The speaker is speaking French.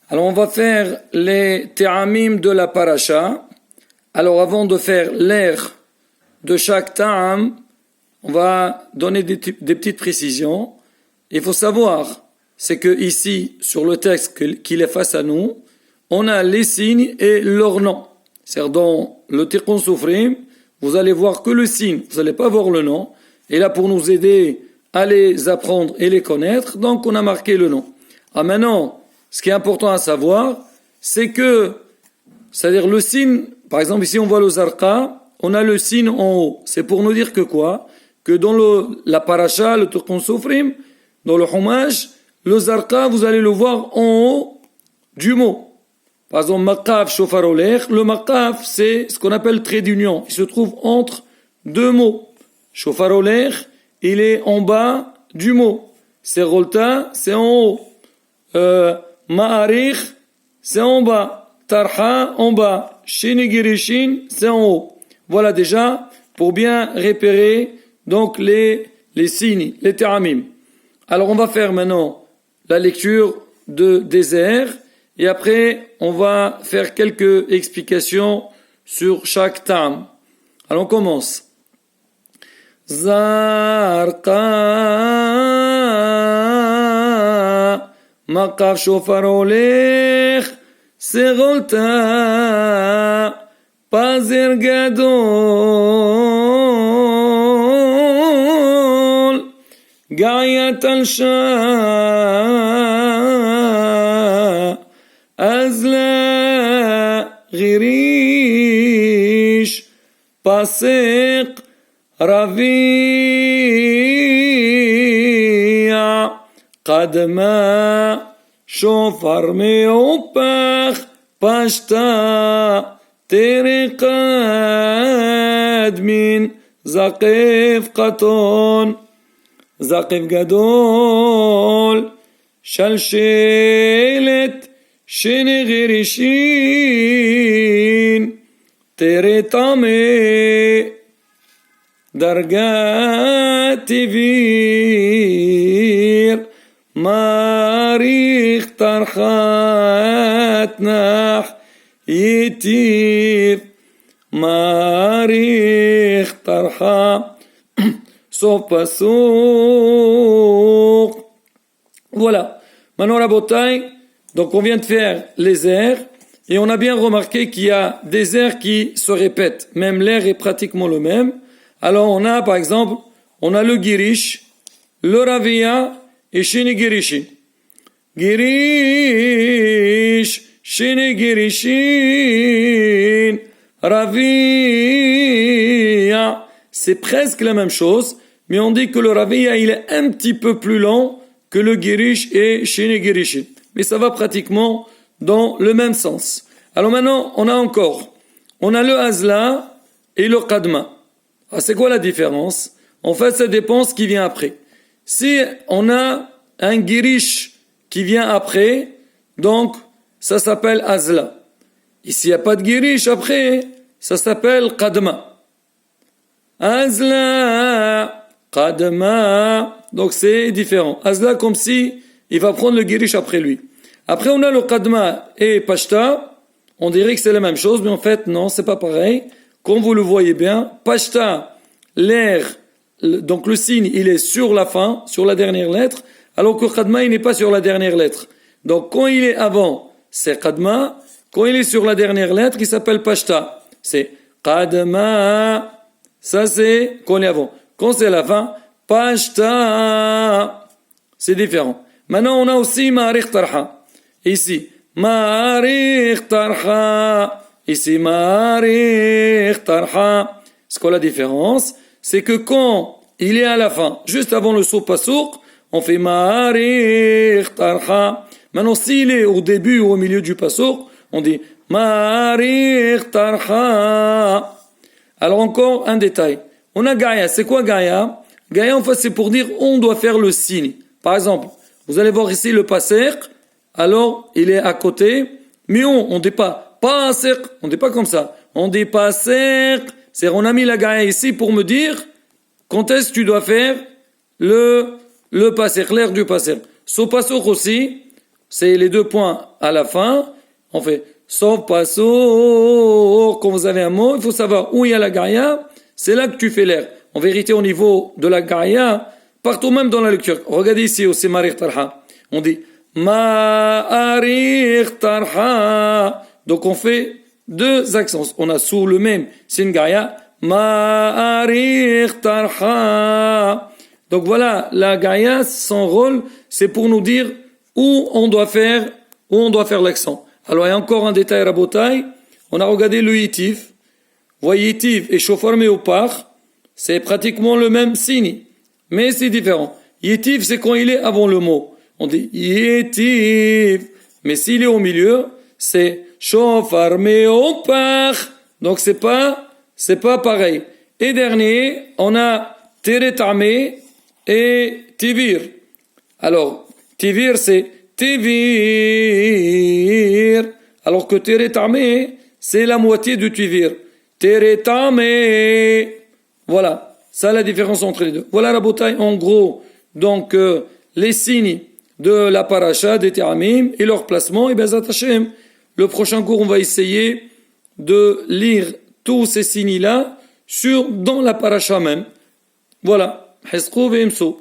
Alors on va faire les ta'amim de la paracha. Alors avant de faire l'air de chaque ta'am, on va donner des petites précisions. Il faut savoir, c'est que ici, sur le texte qu'il est face à nous, on a les signes et leur nom. C'est-à-dire dans le Tikkun Sofrim, vous allez voir que le signe, vous n'allez pas voir le nom. Et là, pour nous aider à les apprendre et les connaître, donc on a marqué le nom. Ah maintenant, ce qui est important à savoir, c'est que, c'est-à-dire le signe, par exemple ici on voit le zarqa, on a le signe en haut. C'est pour nous dire que quoi? Que dans la paracha, le Tikkun Sofrim, dans le Humash, le zarqa, vous allez le voir en haut du mot. Par exemple, maqaf, shofar oler, le maqaf, c'est ce qu'on appelle trait d'union. Il se trouve entre deux mots. Shofar oler, il est en bas du mot. Serolta, c'est en haut. Ma'arich, c'est en bas. Tarha, en bas. Shinigirishin, c'est en haut. Voilà déjà, pour bien repérer, donc, les signes, les ta'amim. Alors, on va faire maintenant la lecture des airs. Et après, on va faire quelques explications sur chaque ta'am. Alors, on commence. Zarqa maqaf shofar olech serolta pazer gadol gayat al-shah azla ghirish pasek ربيع قد ما شوفر ميوبخ باشتا ترقاد من زقف قطون زقف جدول شلشلت شنغرشين ترطمي درجات فير ماريخ ترخات نح يتيف ماريخ ترخا صوب سوق. Voilà. Maintenant la bataille. Donc on vient de faire les airs et on a bien remarqué qu'il y a des airs qui se répètent. Même l'air est pratiquement le même. Alors on a par exemple, on a le girish, le ravia et shini girishin. Girish, shini girishin, ravia. C'est presque la même chose, mais on dit que le ravia il est un petit peu plus long que le girish et shini girishin. Mais ça va pratiquement dans le même sens. Alors maintenant, on a le azla et le qadma. Ah, c'est quoi la différence? En fait, ça dépend ce qui vient après. Si on a un girish qui vient après, donc ça s'appelle azla. Et s'il n'y a pas de girish après, ça s'appelle qadma. Azla, qadma, donc c'est différent. Azla comme si il va prendre le girish après lui. Après on a le qadma et pashta, on dirait que c'est la même chose, mais en fait non, c'est pas pareil. Comme vous le voyez bien, pashta, l'air, donc le signe, il est sur la fin, sur la dernière lettre, alors que qadma, il n'est pas sur la dernière lettre. Donc quand il est avant, c'est qadma. Quand il est sur la dernière lettre, il s'appelle pashta. C'est qadma. Ça c'est quand il est avant. Quand c'est la fin, pashta. C'est différent. Maintenant, on a aussi ma'arikh tarha. Ici, ma'arikh tarha. Ici, ma'arikh tarha. C'est quoi la différence? C'est que quand il est à la fin, juste avant le saut pasouk, on fait ma'arikh tarha. Maintenant, s'il est au début ou au milieu du pasouk, on dit ma'arikh tarha. Alors encore un détail. On a Gaïa. C'est quoi Gaïa? Gaïa, en fait, c'est pour dire on doit faire le signe. Par exemple, vous allez voir ici le passer. Alors, il est à côté. Mais on dit pas passer, on dit pas comme ça. On dit passer. C'est on a mis la gaïa ici pour me dire quand est-ce que tu dois faire le passer, l'air du passer. So passer aussi, c'est les deux points à la fin. On fait sauf pas sourd. Quand vous avez un mot, il faut savoir où il y a la garia. C'est là que tu fais l'air. En vérité, au niveau de la garia, partout même dans la lecture. Regardez ici au Marir Tarha. On dit Ma'arir Tarha. Donc on fait deux accents. On a sous le même. C'est une garia. Ma'arir Tarha. Donc voilà, la garia, son rôle, c'est pour nous dire où on doit faire l'accent. Alors il y a encore un détail rabotaille. On a regardé le yitif. Vous voyez yitif et shofar méopar, c'est pratiquement le même signe, mais c'est différent. Yitif, c'est quand il est avant le mot. On dit yitif, mais s'il est au milieu, c'est shofar méopar. Donc c'est pas pareil. Et dernier, on a teretamé et tivir. Alors, tivir, c'est tivir, alors que teretamé, c'est la moitié du tivir. Teretamé. Voilà, ça la différence entre les deux. Voilà la bataille en gros. Donc, les signes de la paracha, des teramim et leur placement. Et bien, Hashem, le prochain cours, on va essayer de lire tous ces signes-là dans la paracha même. Voilà. حسقوا بإمسوا